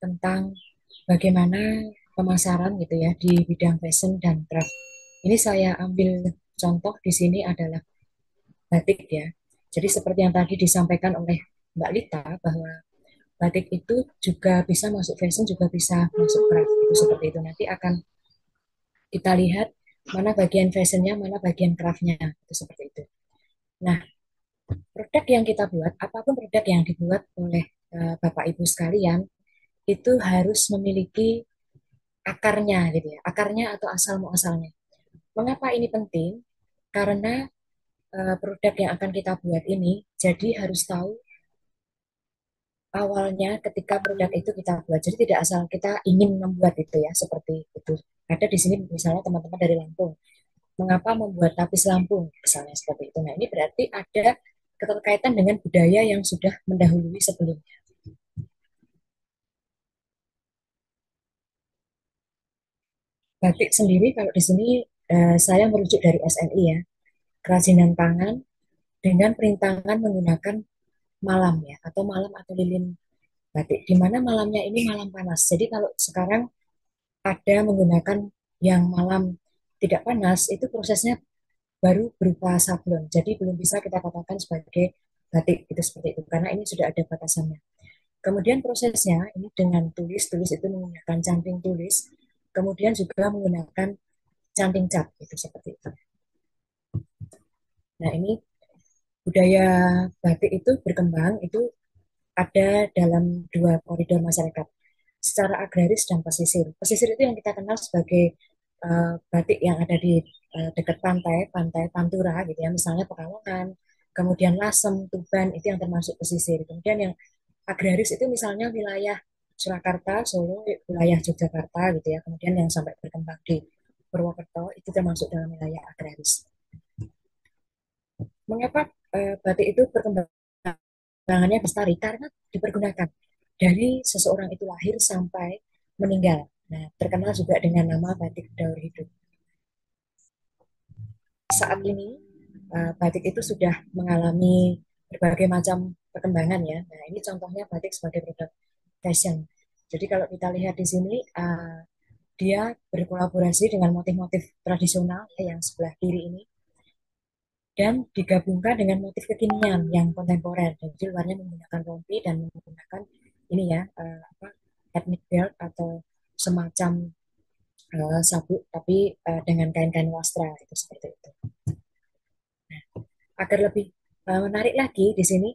tentang bagaimana pemasaran gitu ya di bidang fashion dan craft. Ini saya ambil contoh di sini adalah batik ya. Jadi seperti yang tadi disampaikan oleh Mbak Lita bahwa batik itu juga bisa masuk fashion, juga bisa masuk craft. Itu seperti itu. Nanti akan kita lihat mana bagian fashionnya, mana bagian craftnya. Itu seperti itu. Nah, produk yang kita buat, apapun produk yang dibuat oleh Bapak Ibu sekalian, itu harus memiliki akarnya gitu ya, akarnya atau asal muasalnya. Mengapa ini penting? Karena produk yang akan kita buat ini, jadi harus tahu awalnya ketika produk itu kita buat. Jadi tidak asal kita ingin membuat itu ya, seperti itu. Ada di sini misalnya teman-teman dari Lampung, mengapa membuat tapis Lampung, misalnya seperti itu. Nah ini berarti ada keterkaitan dengan budaya yang sudah mendahului sebelumnya. Batik sendiri kalau di sini saya merujuk dari SNI ya, kerajinan tangan dengan perintangan menggunakan malam ya, atau malam atau lilin batik. Di mana malamnya ini malam panas. Jadi kalau sekarang ada menggunakan yang malam tidak panas, itu prosesnya baru berupa sablon. Jadi belum bisa kita katakan sebagai batik itu seperti itu, karena ini sudah ada batasannya. Kemudian prosesnya ini dengan tulis, tulis itu menggunakan canting tulis, kemudian juga menggunakan canting cap itu seperti itu. Nah ini budaya batik itu berkembang itu ada dalam dua koridor masyarakat, secara agraris dan pesisir. Pesisir itu yang kita kenal sebagai batik yang ada di dekat pantai, pantai Pantura gitu ya, misalnya Pekalongan, kemudian Lasem, Tuban itu yang termasuk pesisir. Kemudian yang agraris itu misalnya wilayah Surakarta, Solo, wilayah Yogyakarta gitu ya. Kemudian yang sampai berkembang di Purwokerto itu termasuk dalam wilayah agraris. Mengapa batik itu perkembangannya bestari? Karena dipergunakan dari seseorang itu lahir sampai meninggal. Nah, terkenal juga dengan nama batik daur hidup. Saat ini batik itu sudah mengalami berbagai macam perkembangan ya. Nah, ini contohnya batik sebagai produk fashion. Jadi kalau kita lihat di sini, dia berkolaborasi dengan motif-motif tradisional ya, yang sebelah kiri ini, dan digabungkan dengan motif kekinian yang kontemporer. Jadi luarnya menggunakan rompi dan menggunakan ini ya, apa, ethnic belt atau semacam sabuk, tapi dengan kain-kain wastra itu seperti itu. Agar lebih menarik lagi di sini,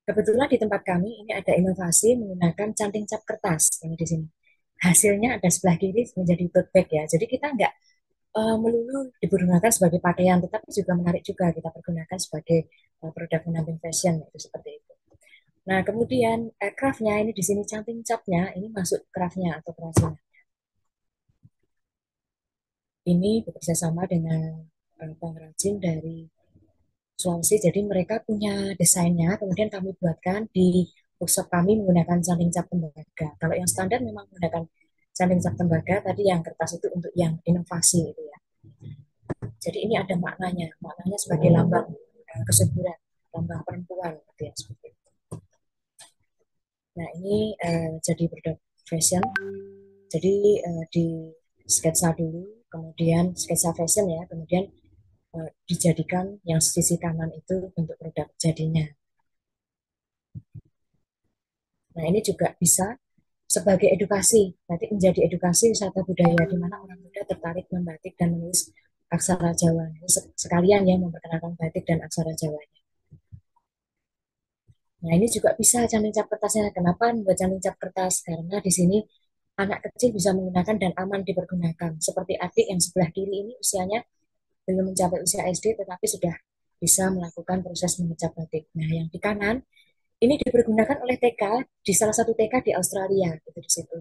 kebetulan di tempat kami ini ada inovasi menggunakan canting cap kertas ini di sini. Hasilnya ada sebelah kiri menjadi tote bag ya. Jadi kita nggak melulu dipergunakan sebagai pakaian, tetapi juga menarik juga kita pergunakan sebagai produk pendamping fashion itu seperti itu. Nah kemudian craftnya ini di sini canting capnya ini masuk craftnya atau kerajinan. Ini bekerja sama dengan pengrajin dari Sulawesi. Jadi mereka punya desainnya, kemudian kami buatkan di workshop kami menggunakan canting cap tembaga. Kalau yang standar memang menggunakan canting cap tembaga, tadi yang kertas itu untuk yang inovasi itu ya. Jadi ini ada maknanya, maknanya sebagai lambang kesuburan, lambang perempuan gitu ya seperti itu. Nah ini jadi produk fashion. Jadi di sketsa dulu, kemudian sketsa fashion ya, kemudian dijadikan yang sisi kanan itu untuk produk jadinya. Nah, ini juga bisa sebagai edukasi, nanti menjadi edukasi wisata budaya di mana orang muda tertarik membatik dan menulis aksara Jawa. Ini sekalian ya memperkenalkan batik dan aksara Jawa. Nah, ini juga bisa canting cap kertasnya. Kenapa membuat canting cap kertas? Karena di sini anak kecil bisa menggunakan dan aman dipergunakan. Seperti adik yang sebelah kiri ini usianya belum mencapai usia SD tetapi sudah bisa melakukan proses mengecap batik. Nah, yang di kanan ini dipergunakan oleh TK di salah satu TK di Australia, itu di situ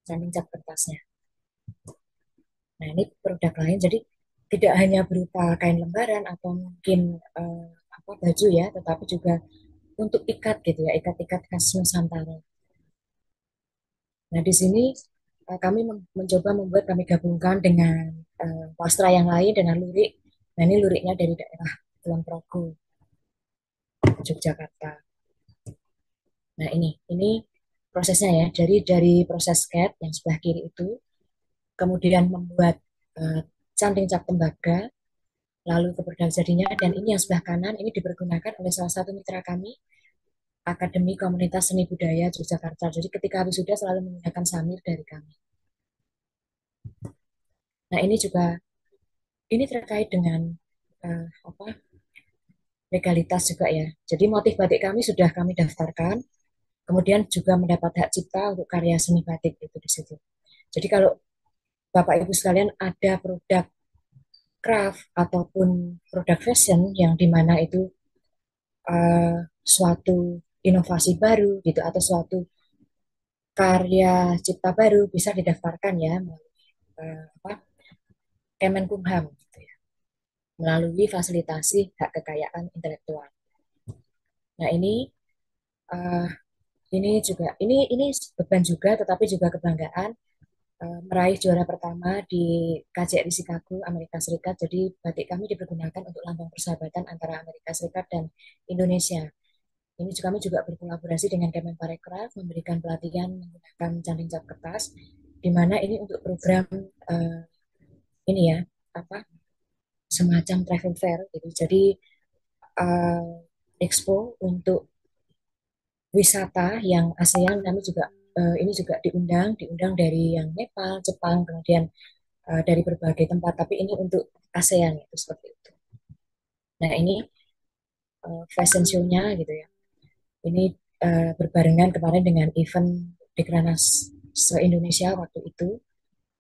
canting cap kertasnya. Nah, ini produk lain, jadi tidak hanya berupa kain lembaran atau mungkin eh, apa baju ya, tetapi juga untuk ikat gitu ya, ikat-ikat khas Nusantara. Nah, di sini kami mencoba membuat, kami gabungkan dengan wastra yang lain dengan lurik. Nah, ini luriknya dari daerah Kulon Progo, Yogyakarta. Nah, ini prosesnya ya. Jadi dari proses CAD yang sebelah kiri itu, kemudian membuat eh, canting cap tembaga, lalu ke produk jadinya, dan ini yang sebelah kanan ini dipergunakan oleh salah satu mitra kami, Akademi Komunitas Seni Budaya Yogyakarta. Jadi ketika wisuda selalu menggunakan samir dari kami. Nah ini juga ini terkait dengan apa legalitas juga ya. Jadi motif batik kami sudah kami daftarkan, kemudian juga mendapat hak cipta untuk karya seni batik itu di situ. Jadi kalau Bapak Ibu sekalian ada produk craft ataupun produk fashion yang dimana itu suatu inovasi baru gitu atau suatu karya cipta baru bisa didaftarkan ya apa Kemenkumham gitu ya, melalui fasilitasi hak kekayaan intelektual. Nah uh, ini juga ini beban juga tetapi juga kebanggaan meraih juara pertama di KJRI Chicago, Amerika Serikat. Jadi batik kami dipergunakan untuk lambang persahabatan antara Amerika Serikat dan Indonesia. Ini juga kami juga berkolaborasi dengan Kemenparekraf memberikan pelatihan menggunakan canting cap kertas, di mana ini untuk program uh, ini ya apa semacam travel fair gitu. Jadi uh, expo untuk wisata yang ASEAN kami juga ini juga diundang dari yang Nepal, Jepang, kemudian dari berbagai tempat. Tapi ini untuk ASEAN itu seperti itu. Nah ini fashion show-nya gitu ya. Ini berbarengan kemarin dengan event Dekranas se-Indonesia waktu itu.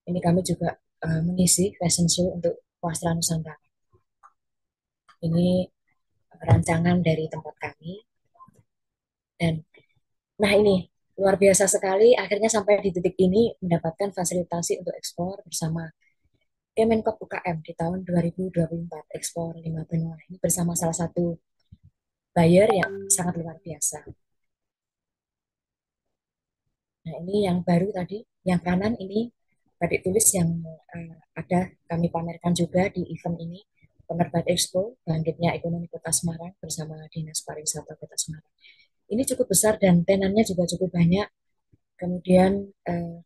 Ini kami juga mengisi fashion show untuk Wastra Nusantara. Ini rancangan dari tempat kami. Dan nah ini luar biasa sekali. Akhirnya sampai di titik ini mendapatkan fasilitasi untuk ekspor bersama Kemenkop UKM di tahun 2024 ekspor 5 benua ini bersama salah satu buyer yang sangat luar biasa. Nah, ini yang baru tadi, yang kanan ini batik tulis yang ada kami pamerkan juga di event ini, Penerbit Expo, Bangkitnya Ekonomi Kota Semarang bersama Dinas Pariwisata Kota Semarang. Ini cukup besar dan tenannya juga cukup banyak. Kemudian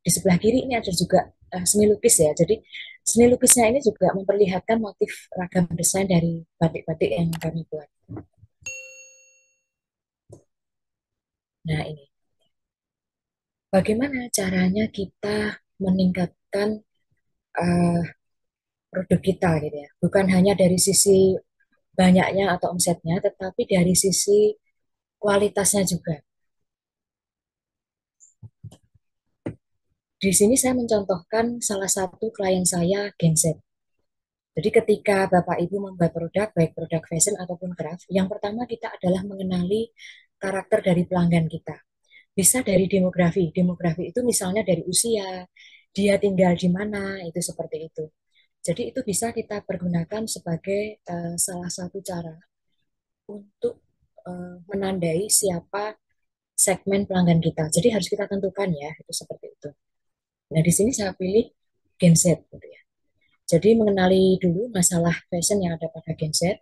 di sebelah kiri ini ada juga seni lukis ya. Jadi seni lukisnya ini juga memperlihatkan motif ragam desain dari batik-batik yang kami buat. Nah ini, bagaimana caranya kita meningkatkan uh, produk kita gitu ya. Bukan hanya dari sisi banyaknya atau omsetnya, tetapi dari sisi kualitasnya juga. Di sini saya mencontohkan salah satu klien saya, Genset. Jadi ketika Bapak Ibu membuat produk, baik produk fashion ataupun craft, yang pertama kita adalah mengenali karakter dari pelanggan kita. Bisa dari demografi. Demografi itu misalnya dari usia, dia tinggal di mana, itu seperti itu. Jadi itu bisa kita pergunakan sebagai salah satu cara untuk menandai siapa segmen pelanggan kita. Jadi harus kita tentukan ya, itu seperti itu. Nah, di sini saya pilih Gen Z gitu ya. Jadi mengenali dulu masalah fashion yang ada pada Gen Z,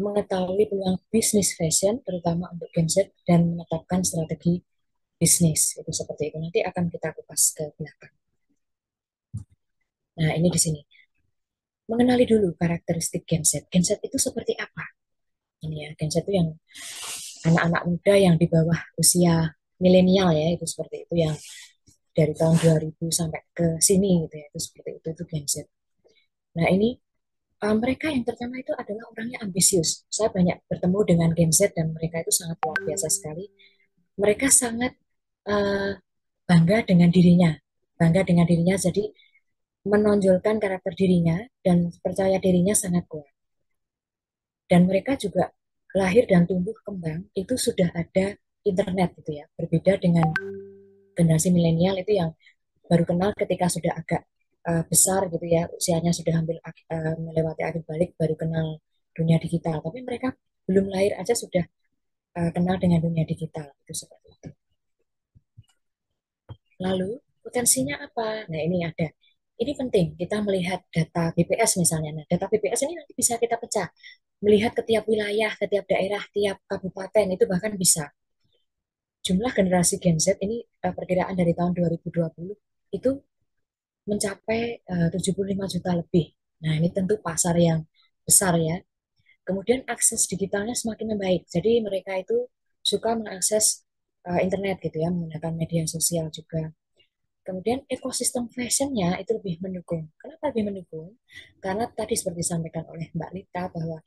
mengetahui peluang bisnis fashion terutama untuk Gen Z dan menetapkan strategi bisnis itu seperti itu. Nanti akan kita kupas ke belakang. Nah, ini di sini. Mengenali dulu karakteristik Gen Z. Gen Z itu seperti apa? Ini ya, Gen Z itu yang anak-anak muda yang di bawah usia milenial ya, itu seperti itu yang dari tahun 2000 sampai ke sini gitu ya, itu seperti itu Gen Z. Nah, ini mereka yang pertama itu adalah orangnya ambisius. Saya banyak bertemu dengan Gen Z dan mereka itu sangat luar biasa sekali. Mereka sangat uh, bangga dengan dirinya, bangga dengan dirinya, jadi menonjolkan karakter dirinya dan percaya dirinya sangat kuat. Dan mereka juga lahir dan tumbuh kembang itu sudah ada internet gitu ya, berbeda dengan generasi milenial itu yang baru kenal ketika sudah agak besar gitu ya, usianya sudah hampir melewati akhir balik baru kenal dunia digital. Tapi mereka belum lahir aja sudah kenal dengan dunia digital itu seperti itu. Lalu potensinya apa? Nah ini ada. Ini penting kita melihat data BPS misalnya. Nah data BPS ini nanti bisa kita pecah, melihat ke tiap wilayah, ke tiap daerah, tiap kabupaten itu bahkan bisa. jumlah generasi Gen Z ini perkiraan dari tahun 2020 itu mencapai 75 juta lebih. Nah, ini tentu pasar yang besar ya. Kemudian akses digitalnya semakin membaik. Jadi mereka itu suka mengakses internet gitu ya, menggunakan media sosial juga. Kemudian ekosistem fashionnya itu lebih mendukung. Kenapa lebih mendukung? Karena tadi seperti disampaikan oleh Mbak Lita bahwa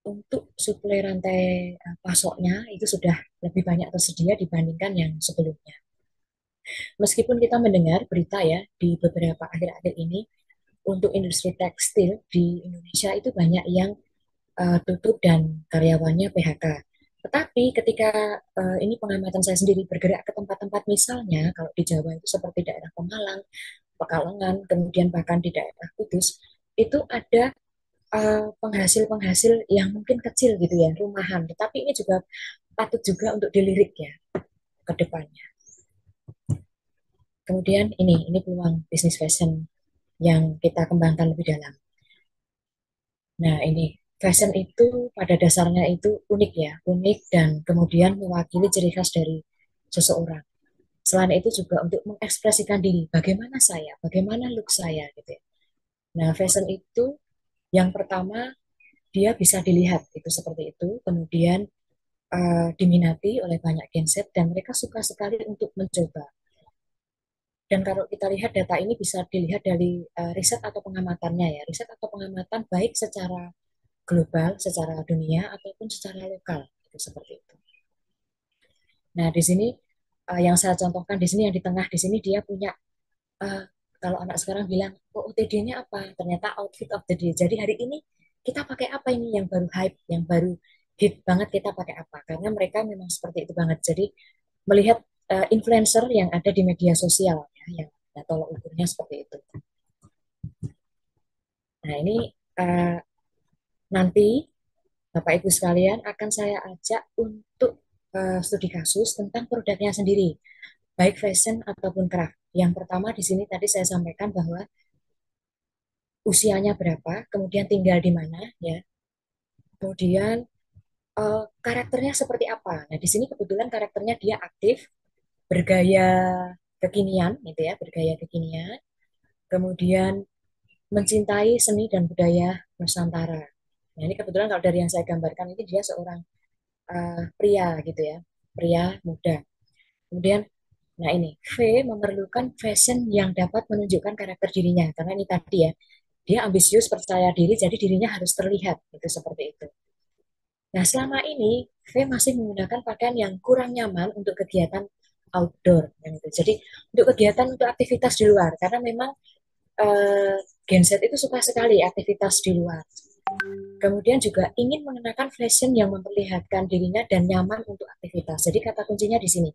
untuk suplai rantai pasoknya itu sudah lebih banyak tersedia dibandingkan yang sebelumnya. Meskipun kita mendengar berita ya di beberapa akhir-akhir ini untuk industri tekstil di Indonesia itu banyak yang tutup dan karyawannya PHK. Tetapi ketika ini pengamatan saya sendiri bergerak ke tempat-tempat misalnya kalau di Jawa itu seperti daerah Pemalang, Pekalongan, kemudian bahkan di daerah Kudus, itu ada penghasil-penghasil yang mungkin kecil gitu ya, rumahan. Tetapi ini juga patut juga untuk dilirik ya ke depannya. Kemudian ini peluang bisnis fashion yang kita kembangkan lebih dalam. Nah, ini fashion itu pada dasarnya itu unik ya, unik dan kemudian mewakili ciri khas dari seseorang. Selain itu juga untuk mengekspresikan diri, bagaimana saya, bagaimana look saya gitu ya. Nah, fashion itu yang pertama dia bisa dilihat itu seperti itu, kemudian diminati oleh banyak genset dan mereka suka sekali untuk mencoba. Dan kalau kita lihat data ini bisa dilihat dari riset atau pengamatannya ya, riset atau pengamatan baik secara global, secara dunia ataupun secara lokal, itu seperti itu. Nah, di sini yang saya contohkan di sini yang di tengah di sini dia punya uh, kalau anak sekarang bilang oh, OTD-nya apa? Ternyata outfit of the day. Jadi hari ini kita pakai apa ini yang baru hype, yang baru hit banget kita pakai apa? Karena mereka memang seperti itu banget. Jadi melihat influencer yang ada di media sosial ya, yang tolok ukurnya seperti itu. Nah, ini uh, nanti Bapak Ibu sekalian akan saya ajak untuk studi kasus tentang produknya sendiri, baik fashion ataupun craft. Yang pertama di sini tadi saya sampaikan bahwa usianya berapa, kemudian tinggal di mana, ya, kemudian karakternya seperti apa. Nah, di sini kebetulan karakternya dia aktif, bergaya kekinian, gitu ya, bergaya kekinian, kemudian mencintai seni dan budaya Nusantara. Nah, ini kebetulan kalau dari yang saya gambarkan ini dia seorang pria gitu ya, pria muda. Kemudian, nah ini V memerlukan fashion yang dapat menunjukkan karakter dirinya karena ini tadi ya, dia ambisius, percaya diri, jadi dirinya harus terlihat itu seperti itu. Nah, selama ini V masih menggunakan pakaian yang kurang nyaman untuk kegiatan outdoor. Gitu. Jadi untuk kegiatan untuk aktivitas di luar karena memang eh, Gen Z itu suka sekali aktivitas di luar. Kemudian juga ingin mengenakan fashion yang memperlihatkan dirinya dan nyaman untuk aktivitas. Jadi kata kuncinya di sini,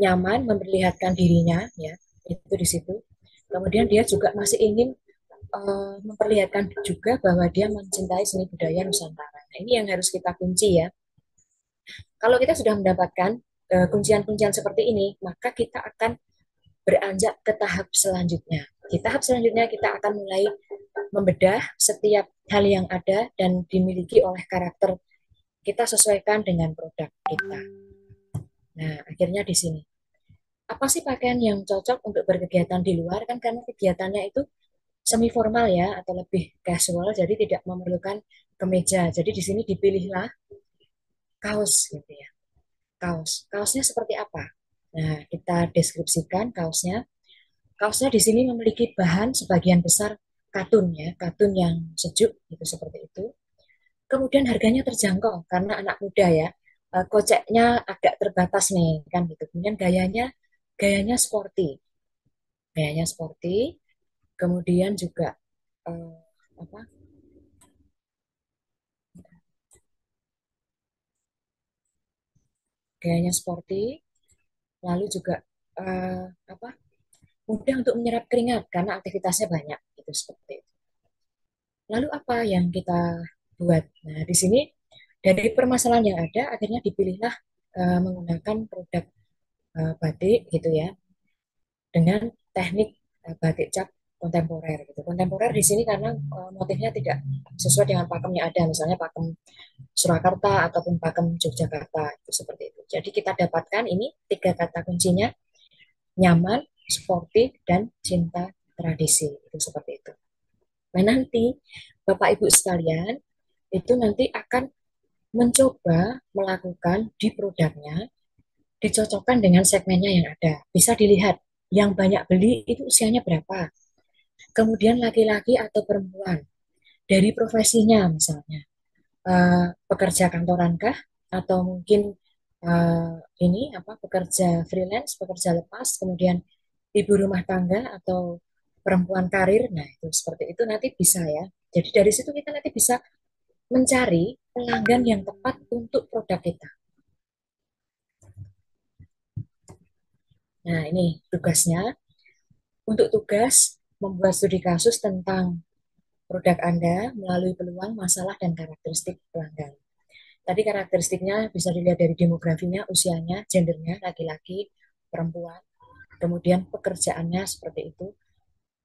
nyaman memperlihatkan dirinya, ya itu di situ. Kemudian dia juga masih ingin memperlihatkan juga bahwa dia mencintai seni budaya Nusantara. Nah, ini yang harus kita kunci ya. Kalau kita sudah mendapatkan kuncian-kuncian seperti ini, maka kita akan beranjak ke tahap selanjutnya. Di tahap selanjutnya kita akan mulai membedah setiap hal yang ada dan dimiliki oleh karakter kita sesuaikan dengan produk kita. Nah, akhirnya di sini. Apa sih pakaian yang cocok untuk berkegiatan di luar? Kan karena kegiatannya itu semi formal ya atau lebih casual, jadi tidak memerlukan kemeja. Jadi di sini dipilihlah kaos gitu ya. Kaos. Kaosnya seperti apa? Nah, kita deskripsikan kaosnya. Kaosnya di sini memiliki bahan sebagian besar katun ya, katun yang sejuk gitu seperti itu. Kemudian harganya terjangkau karena anak muda ya. Koceknya agak terbatas nih kan gitu. Kemudian gayanya sporty. Gayanya sporty, kemudian juga eh, apa? Gayanya sporty, lalu juga eh, apa? Mudah untuk menyerap keringat karena aktivitasnya banyak gitu seperti itu. Lalu apa yang kita buat? Nah, di sini dari permasalahan yang ada akhirnya dipilihlah menggunakan produk batik gitu ya dengan teknik batik cap kontemporer gitu. Kontemporer di sini karena motifnya tidak sesuai dengan pakem yang ada, misalnya pakem Surakarta ataupun pakem Yogyakarta itu seperti itu. Jadi kita dapatkan ini 3 kata kuncinya: nyaman, sportif, dan cinta tradisi. Itu seperti itu. Nah, nanti Bapak Ibu sekalian itu nanti akan mencoba melakukan di produknya, dicocokkan dengan segmennya yang ada. Bisa dilihat yang banyak beli itu usianya berapa. Kemudian laki-laki atau perempuan. Dari profesinya misalnya. Pekerja kantoran kah? Atau mungkin ini apa pekerja freelance, pekerja lepas, kemudian ibu rumah tangga atau perempuan karir. Nah, itu seperti itu nanti bisa ya. Jadi dari situ kita nanti bisa mencari pelanggan yang tepat untuk produk kita. Nah, ini tugasnya. Untuk tugas membuat studi kasus tentang produk Anda melalui peluang, masalah, dan karakteristik pelanggan. Tadi karakteristiknya bisa dilihat dari demografinya, usianya, gendernya, laki-laki, perempuan, kemudian pekerjaannya seperti itu.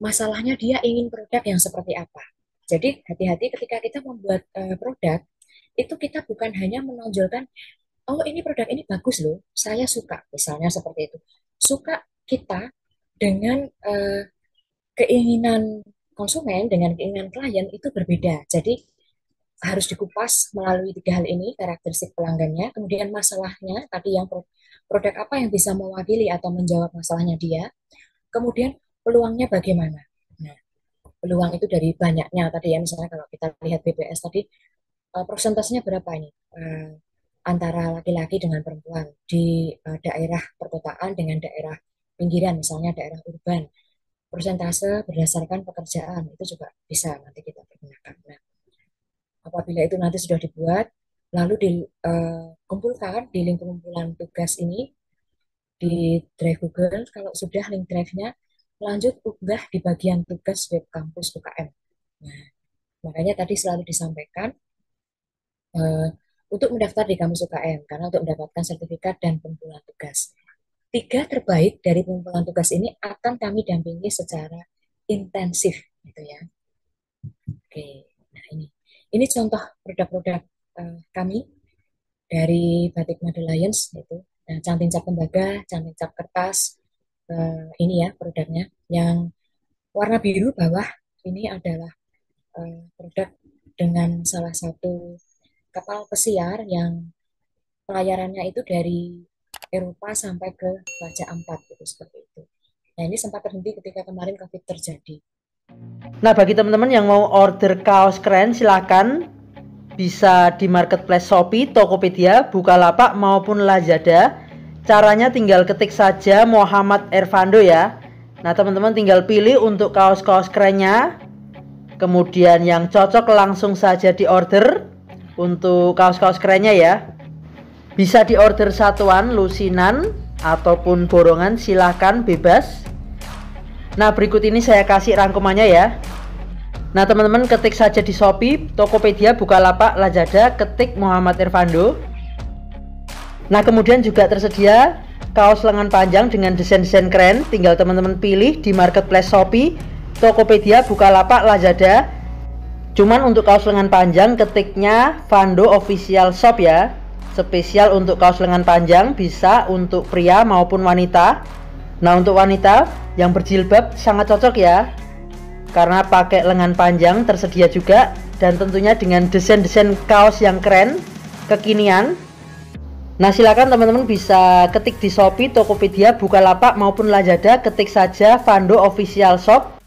Masalahnya dia ingin produk yang seperti apa. Jadi hati-hati ketika kita membuat produk, itu kita bukan hanya menonjolkan, oh ini produk ini bagus loh, saya suka, misalnya seperti itu. Suka kita dengan keinginan konsumen, dengan keinginan klien itu berbeda. Jadi harus dikupas melalui 3 hal ini, karakteristik pelanggannya, kemudian masalahnya, tadi yang produk apa yang bisa mewakili atau menjawab masalahnya dia, kemudian peluangnya bagaimana. Nah, peluang itu dari banyaknya tadi ya, misalnya kalau kita lihat BPS tadi, persentasenya berapa ini? Antara laki-laki dengan perempuan di daerah perkotaan dengan daerah pinggiran, misalnya daerah urban. Persentase berdasarkan pekerjaan itu juga bisa nanti kita pergunakan. Nah, apabila itu nanti sudah dibuat, lalu dikumpulkan di link pengumpulan tugas ini di Drive Google. Kalau sudah link drive-nya, lanjut unggah di bagian tugas web kampus UKM. Nah, makanya tadi selalu disampaikan uh, untuk mendaftar di kampus UKM, karena untuk mendapatkan sertifikat dan pengumpulan tugas. 3 terbaik dari pengumpulan tugas ini akan kami dampingi secara intensif, gitu ya. Oke, nah ini contoh produk-produk kami dari Batik Madelions itu. Nah, canting cap tembaga, canting cap kertas, ini ya produknya. Yang warna biru bawah ini adalah produk dengan salah satu kapal pesiar yang pelayarannya itu dari Eropa sampai ke Raja Ampat gitu seperti itu. Nah, ini sempat terhenti ketika kemarin COVID terjadi. Nah, bagi teman-teman yang mau order kaos keren, silakan bisa di marketplace Shopee, Tokopedia, Bukalapak maupun Lazada. Caranya tinggal ketik saja Muhammad Ervando ya. Nah, teman-teman tinggal pilih untuk kaos-kaos kerennya. Kemudian yang cocok langsung saja di order untuk kaos-kaos kerennya ya. Bisa di order satuan, lusinan, ataupun borongan, silahkan bebas. Nah, berikut ini saya kasih rangkumannya ya. Nah, teman-teman ketik saja di Shopee, Tokopedia, Bukalapak, Lazada, ketik Muhammad Ervando. Nah, kemudian juga tersedia kaos lengan panjang dengan desain-desain keren. Tinggal teman-teman pilih di marketplace Shopee, Tokopedia, Bukalapak, Lazada. Cuman untuk kaos lengan panjang ketiknya Vando Official Shop ya. Spesial untuk kaos lengan panjang, bisa untuk pria maupun wanita. Nah, untuk wanita yang berjilbab sangat cocok ya, karena pakai lengan panjang tersedia juga, dan tentunya dengan desain-desain kaos yang keren, kekinian. Nah, silakan teman-teman bisa ketik di Shopee, Tokopedia, Bukalapak maupun Lazada, ketik saja Vando Official Shop.